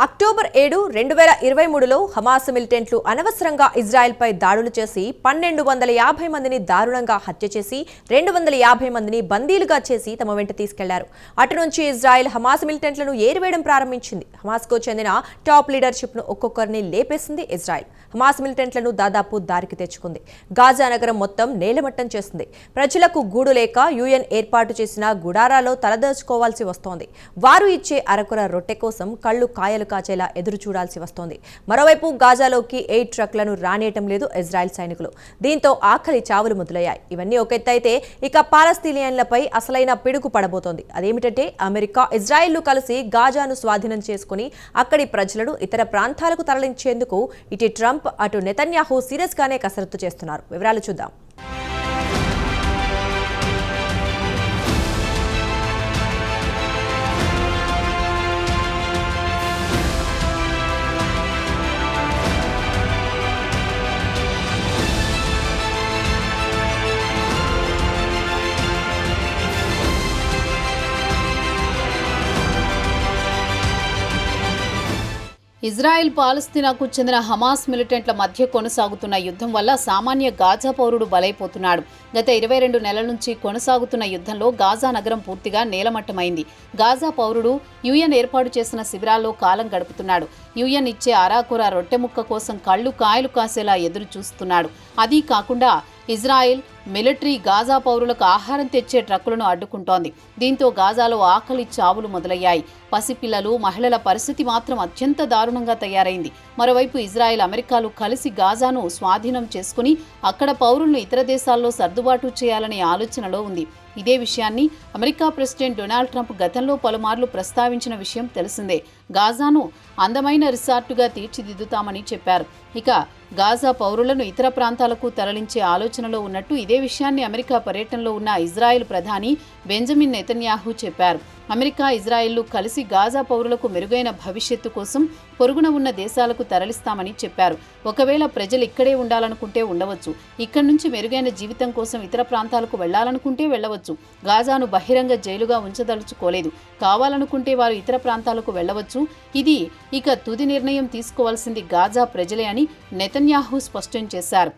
October 7, 2023లో Hamas మిలిటెంట్లు అనవసరంగా ఇజ్రాయెల్పై దాడులు చేసి 1250 మందిని దారుణంగా హత్య చేసి 250 మందిని బందీలుగా చేసి తమ వెంట తీసుకెళ్లారు. అటు నుంచి ఇజ్రాయెల్ హమాస్ మిలిటెంట్లను ఏరివేయడం ప్రారంభించింది. హమాస్కు చెందిన టాప్ లీడర్షిప్ను ఒక్కొక్కరిని లేపేసింది ఇజ్రాయెల్. హమాస్ మిలిటెంట్లను దాదాపు దారికి తెచ్చుకుంది. గాజా నగరం మొత్తం నేలమట్టం చేసింది. ప్రజలకు గూడు లేక యుఎన్ ఏర్పాటు చేసిన గుడారాలో తలదాచుకోవాల్సి వస్తోంది. వారు ఇచ్చే అరకొర రొట్టె కోసం కళ్ళు కాయలు కాచేలా ఎదురు చూడాల్సి వస్తోంది. మరోవైపు గాజాలోకి 8 ట్రక్లను రానియటం లేదు ఇజ్రాయెల్ సైనికులు. దీంతో ఆకలి చావులు మొదలయ్యాయి. ఇవన్నీ ఒక ఎత్తైతే ఇక పాలస్తీనియన్లపై అసలైన పిడుగు పడబోతోంది. అదేమిటంటే అమెరికా, ఇజ్రాయెల్లు కలిసి గాజాను స్వాధీనం చేసుకుని అక్కడి ప్రజలను ఇతర ప్రాంతాలకు తరలించేందుకు ఇటు ట్రంప్ అటు నెతన్యాహు సీరియస్ గానే కసరత్తు చేస్తున్నారు. వివరాలు చూద్దాం. ఇజ్రాయెల్ పాలస్తీనాకు చెందిన హమాస్ మిలిటెంట్ల మధ్య కొనసాగుతున్న యుద్ధం వల్ల సామాన్య గాజా పౌరుడు బలైపోతున్నాడు. గత 22 నెలల నుంచి కొనసాగుతున్న యుద్ధంలో గాజా నగరం పూర్తిగా నేలమట్టమైంది. గాజా పౌరుడు యుఎన్ ఏర్పాటు చేసిన శిబిరాల్లో కాలం గడుపుతున్నాడు. యుఎన్ ఇచ్చే అరాకొర రొట్టెముక్క కోసం కళ్ళు కాయలు కాసేలా ఎదురు చూస్తున్నాడు. అదీ కాకుండా ఇజ్రాయెల్ మిలిటరీ గాజా పౌరులకు ఆహారం తెచ్చే ట్రక్కులను అడ్డుకుంటోంది. దీంతో గాజాలో ఆకలి చావులు మొదలయ్యాయి. పసిపిల్లలు, మహిళల పరిస్థితి మాత్రం అత్యంత దారుణంగా తయారైంది. మరోవైపు ఇజ్రాయెల్, అమెరికాలు కలిసి గాజాను స్వాధీనం చేసుకుని అక్కడ పౌరులను ఇతర దేశాల్లో సర్దుబాటు చేయాలనే ఆలోచనలో ఉంది. ఇదే విషయాన్ని అమెరికా ప్రెసిడెంట్ డొనాల్డ్ ట్రంప్ గతంలో పలుమార్లు ప్రస్తావించిన విషయం తెలిసిందే. గాజాను అందమైన రిసార్టుగా తీర్చిదిద్దుతామని చెప్పారు. ఇక గాజా పౌరులను ఇతర ప్రాంతాలకు తరలించే ఆలోచనలో ఉన్నట్టు ఇదే విషయాన్ని అమెరికా పర్యటనలో ఉన్న ఇజ్రాయెల్ ప్రధాని బెంజమిన్ నెతన్యాహు చెప్పారు. అమెరికా, ఇజ్రాయెల్లు కలిసి గాజా పౌరులకు మెరుగైన భవిష్యత్తు కోసం పొరుగున ఉన్న దేశాలకు తరలిస్తామని చెప్పారు. ఒకవేళ ప్రజలు ఇక్కడే ఉండాలనుకుంటే ఉండవచ్చు. ఇక్కడి నుంచి మెరుగైన జీవితం కోసం ఇతర ప్రాంతాలకు వెళ్లాలనుకుంటే వెళ్లవచ్చు. గాజాను బహిరంగ జైలుగా ఉంచదలుచుకోలేదు. కావాలనుకుంటే వారు ఇతర ప్రాంతాలకు వెళ్లవచ్చు. ఇది ఇక తుది నిర్ణయం తీసుకోవాల్సింది గాజా ప్రజలే అని నెతన్యాహు స్పష్టం చేశారు.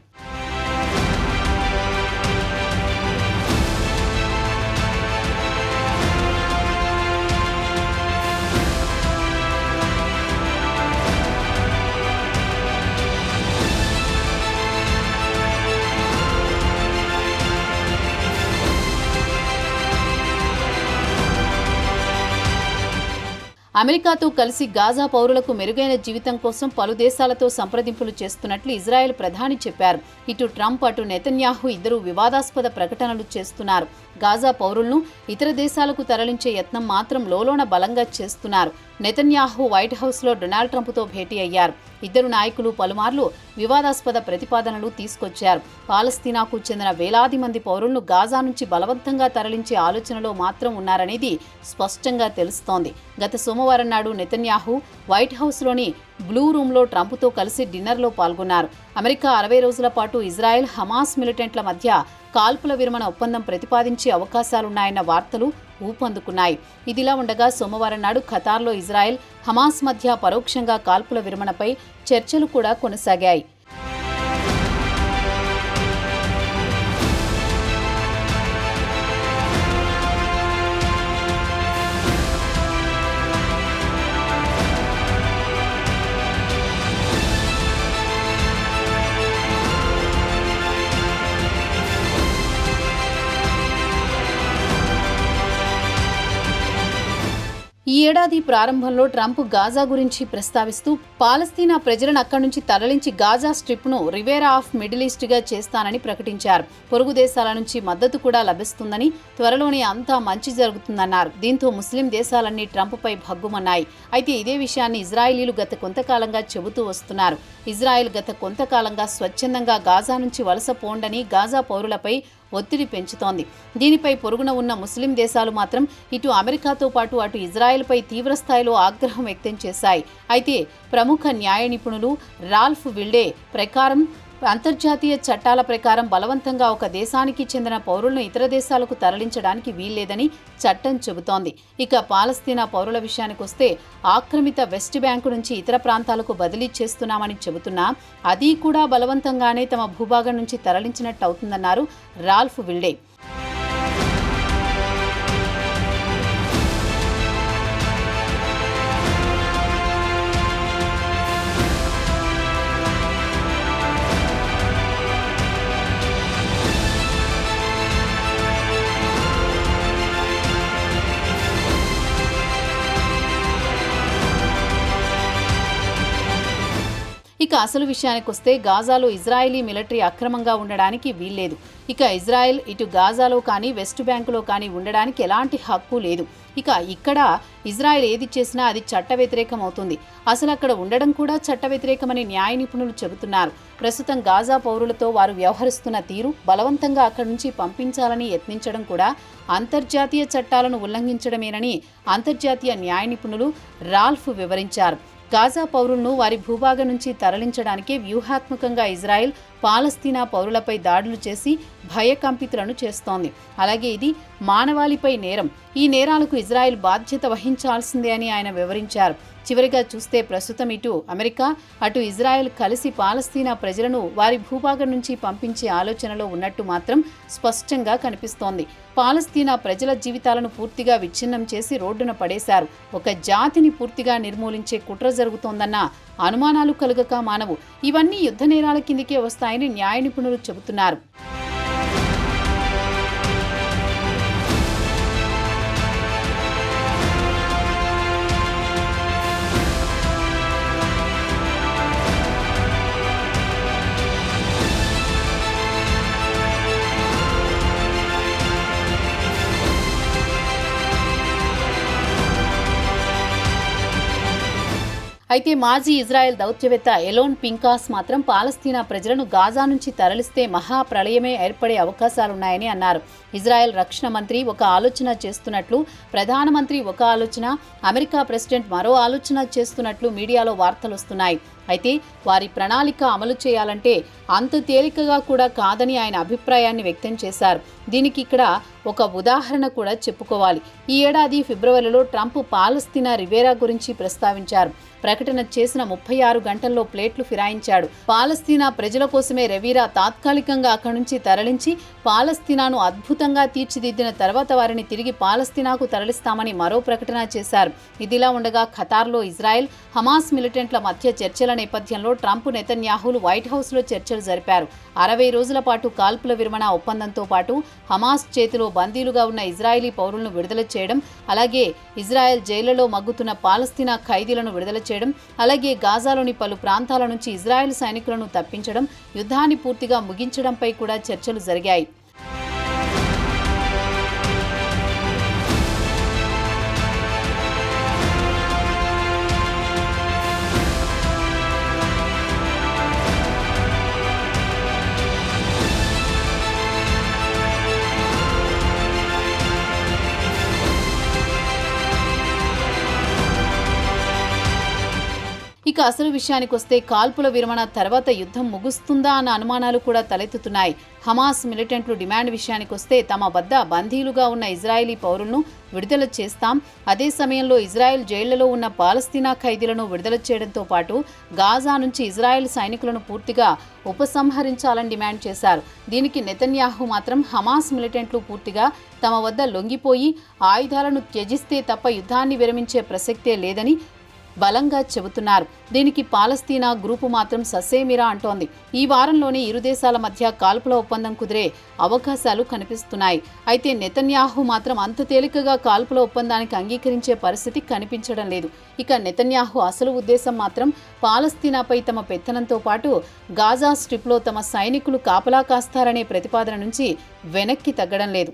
అమెరికాతో కలిసి గాజా పౌరులకు మెరుగైన జీవితం కోసం పలు దేశాలతో సంప్రదింపులు చేస్తున్నట్లు ఇజ్రాయెల్ ప్రధాని చెప్పారు. ఇటు ట్రంప్, అటు నెతన్యాహు ఇద్దరు వివాదాస్పద ప్రకటనలు చేస్తున్నారు. గాజా పౌరులను ఇతర దేశాలకు తరలించే యత్నం మాత్రం లోలోన బలంగా చేస్తున్నారు. నెతన్యాహు వైట్ హౌస్లో డొనాల్డ్ ట్రంప్తో భేటీ అయ్యారు. ఇద్దరు నాయకులు పలుమార్లు వివాదాస్పద ప్రతిపాదనలు తీసుకొచ్చారు. పాలస్తీనాకు చెందిన వేలాది మంది పౌరులను గాజా నుంచి బలవంతంగా తరలించే ఆలోచనలో మాత్రం ఉన్నారనేది స్పష్టంగా తెలుస్తోంది. గత సోమవారం నాడు నెతన్యాహు వైట్ హౌస్లోని బ్లూ రూమ్లో ట్రంప్తో కలిసి డిన్నర్లో పాల్గొన్నారు. అమెరికా 60 రోజుల పాటు ఇజ్రాయెల్, హమాస్ మిలిటెంట్ల మధ్య కాల్పుల విరమణ ఒప్పందం ప్రతిపాదించే అవకాశాలున్నాయన్న వార్తలు ఊపందుకున్నాయి. ఇదిలా ఉండగా సోమవారం నాడు ఖతార్లో ఇజ్రాయెల్, హమాస్ మధ్య పరోక్షంగా కాల్పుల విరమణపై చర్చలు కూడా కొనసాగాయి. ఈ ఏడాది ప్రారంభంలో ట్రంప్ గాజా గురించి ప్రస్తావిస్తూ పాలస్తీనా ప్రజలను అక్కడి నుంచి తరలించి గాజా స్ట్రిప్ను రివేరా ఆఫ్ మిడిల్ ఈస్ట్గా చేస్తానని ప్రకటించారు. పొరుగు దేశాల నుంచి మద్దతు కూడా లభిస్తుందని, త్వరలోనే అంతా మంచి జరుగుతుందన్నారు. దీంతో ముస్లిం దేశాలన్నీ ట్రంప్పై భగ్గుమన్నాయి. అయితే ఇదే విషయాన్ని ఇజ్రాయిలీలు గత కొంతకాలంగా చెబుతూ వస్తున్నారు. ఇజ్రాయెల్ గత కొంతకాలంగా స్వచ్ఛందంగా గాజా నుంచి వలస పోండని గాజా పౌరులపై ఒత్తిడి పెంచుతోంది. దీనిపై పొరుగున ఉన్న ముస్లిం దేశాలు మాత్రం ఇటు అమెరికాతో పాటు అటు ఇజ్రాయెల్పై తీవ్రస్థాయిలో ఆగ్రహం వ్యక్తం చేశాయి. అయితే ప్రముఖ న్యాయ నిపుణులు రాల్ఫ్ విల్డే ప్రకారం అంతర్జాతీయ చట్టాల ప్రకారం బలవంతంగా ఒక దేశానికి చెందిన పౌరులను ఇతర దేశాలకు తరలించడానికి వీల్లేదని చట్టం చెబుతోంది. ఇక పాలస్తీనా పౌరుల విషయానికొస్తే ఆక్రమిత వెస్ట్ బ్యాంకు నుంచి ఇతర ప్రాంతాలకు బదిలీ చేస్తున్నామని చెబుతున్నా అది కూడా బలవంతంగానే తమ భూభాగం నుంచి తరలించినట్టు అవుతుందన్నారు రాల్ఫ్ విల్డే. ఇక అసలు విషయానికొస్తే గాజాలో ఇజ్రాయెలీ మిలిటరీ అక్రమంగా ఉండడానికి వీల్లేదు. ఇక ఇజ్రాయెల్ ఇటు గాజాలో కానీ వెస్ట్ బ్యాంకులో కానీ ఉండడానికి ఎలాంటి హక్కు లేదు. ఇక ఇక్కడ ఇజ్రాయెల్ ఏది చేసినా అది చట్ట వ్యతిరేకం అవుతుంది. అసలు అక్కడ ఉండడం కూడా చట్ట వ్యతిరేకమని న్యాయ నిపుణులు చెబుతున్నారు. ప్రస్తుతం గాజా పౌరులతో వారు వ్యవహరిస్తున్న తీరు, బలవంతంగా అక్కడి నుంచి పంపించాలని యత్నించడం కూడా అంతర్జాతీయ చట్టాలను ఉల్లంఘించడమేనని అంతర్జాతీయ న్యాయ నిపుణులు రాల్ఫ్ వివరించారు. గాజా పౌరులను వారి భూభాగం నుంచి తరలించడానికే వ్యూహాత్మకంగా ఇజ్రాయెల్ పాలస్తీనా పౌరులపై దాడులు చేసి భయకంపితులను చేస్తోంది. అలాగే ఇది మానవాళిపై నేరం. ఈ నేరాలకు ఇజ్రాయెల్ బాధ్యత వహించాల్సిందే అని ఆయన వివరించారు. చివరిగా చూస్తే ప్రస్తుతం ఇటు అమెరికా అటు ఇజ్రాయెల్ కలిసి పాలస్తీనా ప్రజలను వారి భూభాగం నుంచి పంపించే ఆలోచనలో ఉన్నట్టు మాత్రం స్పష్టంగా కనిపిస్తోంది. పాలస్తీనా ప్రజల జీవితాలను పూర్తిగా విచ్ఛిన్నం చేసి రోడ్డున పడేశారు. ఒక జాతిని పూర్తిగా నిర్మూలించే కుట్ర జరుగుతోందన్న అనుమానాలు కలుగక మానవు. ఇవన్నీ యుద్ధ నేరాల కిందికే వస్తాయని న్యాయ నిపుణులు చెబుతున్నారు. అయితే మాజీ ఇజ్రాయెల్ దౌత్యవేత్త ఎలోన్ పింకాస్ మాత్రం పాలస్తీనా ప్రజలను గాజా నుంచి తరలిస్తే మహాప్రళయమే ఏర్పడే అవకాశాలున్నాయని అన్నారు. ఇజ్రాయెల్ రక్షణ మంత్రి ఒక ఆలోచన చేస్తున్నట్లు, ప్రధానమంత్రి ఒక ఆలోచన, అమెరికా ప్రెసిడెంట్ మరో ఆలోచన చేస్తున్నట్లు మీడియాలో వార్తలొస్తున్నాయి. అయితే వారి ప్రణాళిక అమలు చేయాలంటే అంత తేలికగా కూడా కాదని ఆయన అభిప్రాయాన్ని వ్యక్తం చేశారు. దీనికి ఇక్కడ ఒక ఉదాహరణ కూడా చెప్పుకోవాలి. ఈ ఏడాది ఫిబ్రవరిలో ట్రంప్ పాలస్తీనా రివేరా గురించి ప్రస్తావించారు. ప్రకటన చేసిన 36 గంటల్లో ప్లేట్లు ఫిరాయించాడు. పాలస్తీనా ప్రజల కోసమే రెవీరా తాత్కాలికంగా అక్కడి నుంచి తరలించి పాలస్తీనాను అద్భుతంగా తీర్చిదిద్దిన తర్వాత వారిని తిరిగి పాలస్తీనాకు తరలిస్తామని మరో ప్రకటన చేశారు. ఇదిలా ఉండగా ఖతార్లో ఇజ్రాయెల్ హమాస్ మిలిటెంట్ల మధ్య చర్చల నేపథ్యంలో ట్రంప్ నెతన్యాహులు వైట్ హౌస్లో చర్చలు జరిపారు. 60 రోజుల పాటు కాల్పుల విరమణ ఒప్పందంతో పాటు హమాస్ చేతిలో బందీలుగా ఉన్న ఇజ్రాయెలీ పౌరులను విడుదల చేయడం, అలాగే ఇజ్రాయెల్ జైళ్లలో మగ్గుతున్న పాలస్తీనా ఖైదీలను విడుదల చేయడం, అలాగే గాజాలోని పలు ప్రాంతాల నుంచి ఇజ్రాయెల్ సైనికులను తప్పించడం, యుద్ధాన్ని పూర్తిగా ముగించడంపై కూడా చర్చలు జరిగాయి. ఇక అసలు విషయానికొస్తే కాల్పుల విరమణ తర్వాత యుద్ధం ముగుస్తుందా అన్న అనుమానాలు కూడా తలెత్తుతున్నాయి. హమాస్ మిలిటెంట్లు డిమాండ్ విషయానికొస్తే తమ వద్ద బందీలుగా ఉన్న ఇజ్రాయెలీ పౌరులను విడుదల చేస్తాం, అదే సమయంలో ఇజ్రాయెల్ జైళ్లలో ఉన్న పాలస్తీనా ఖైదీలను విడుదల చేయడంతో పాటు గాజా నుంచి ఇజ్రాయెల్ సైనికులను పూర్తిగా ఉపసంహరించాలని డిమాండ్ చేశారు. దీనికి నెతన్యాహు మాత్రం హమాస్ మిలిటెంట్లు పూర్తిగా తమ వద్ద లొంగిపోయి ఆయుధాలను త్యజిస్తే తప్ప యుద్ధాన్ని విరమించే ప్రసక్తే లేదని బలంగా చెబుతున్నారు. దీనికి పాలస్తీనా గ్రూపు మాత్రం ససేమిరా అంటోంది. ఈ వారంలోనే ఇరు దేశాల మధ్య కాల్పుల ఒప్పందం కుదిరే అవకాశాలు కనిపిస్తున్నాయి. అయితే నెతన్యాహు మాత్రం అంత తేలికగా కాల్పుల ఒప్పందానికి అంగీకరించే పరిస్థితి కనిపించడం లేదు. ఇక నెతన్యాహు అసలు ఉద్దేశం మాత్రం పాలస్తీనాపై తమ పెత్తనంతో పాటు గాజా స్ట్రిప్లో తమ సైనికులు కాపలా కాస్తారనే ప్రతిపాదన నుంచి వెనక్కి తగ్గడం లేదు.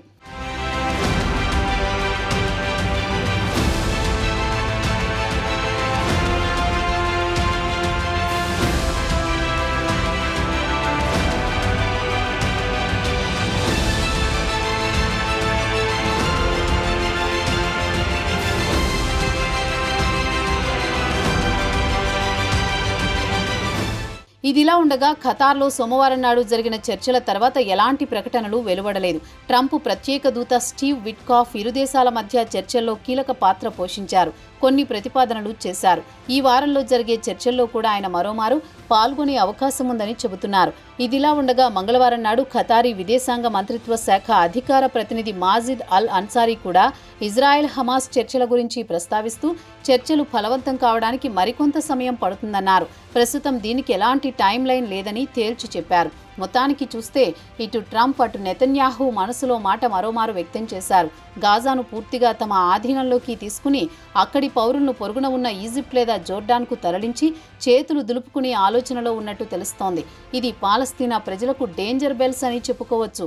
ఇదిలా ఉండగా ఖతార్లో సోమవారం నాడు జరిగిన చర్చల తర్వాత ఎలాంటి ప్రకటనలు వెలువడలేదు. ట్రంప్ ప్రత్యేక దూత స్టీవ్ విట్కాఫ్ ఇరు దేశాల మధ్య చర్చల్లో కీలక పాత్ర పోషించారు, కొన్ని ప్రతిపాదనలు చేశారు. ఈ వారంలో జరిగే చర్చల్లో కూడా ఆయన మరోమారు పాల్గొనే అవకాశం ఉందని చెబుతున్నారు. ఇదిలా ఉండగా మంగళవారం నాడు ఖతారీ విదేశాంగ మంత్రిత్వ శాఖ అధికార ప్రతినిధి మాజిద్ అల్ అన్సారీ కూడా ఇజ్రాయెల్ హమాస్ చర్చల గురించి ప్రస్తావిస్తూ చర్చలు ఫలవంతం కావడానికి మరికొంత సమయం పడుతుందన్నారు. ప్రస్తుతం దీనికి ఎలాంటి టైం లైన్ లేదని తేల్చి చెప్పారు. మొత్తానికి చూస్తే ఇటు ట్రంప్ అటు నెతన్యాహు మనసులో మాట మరోమారు వ్యక్తం చేశారు. గాజాను పూర్తిగా తమ ఆధీనంలోకి తీసుకుని అక్కడి పౌరులను పొరుగున ఉన్న ఈజిప్ట్ లేదా జోర్డాన్కు తరలించి చేతులు దులుపుకునే ఆలోచనలో ఉన్నట్టు తెలుస్తోంది. ఇది పాలస్తీనా ప్రజలకు డేంజర్ బెల్స్ అని చెప్పుకోవచ్చు.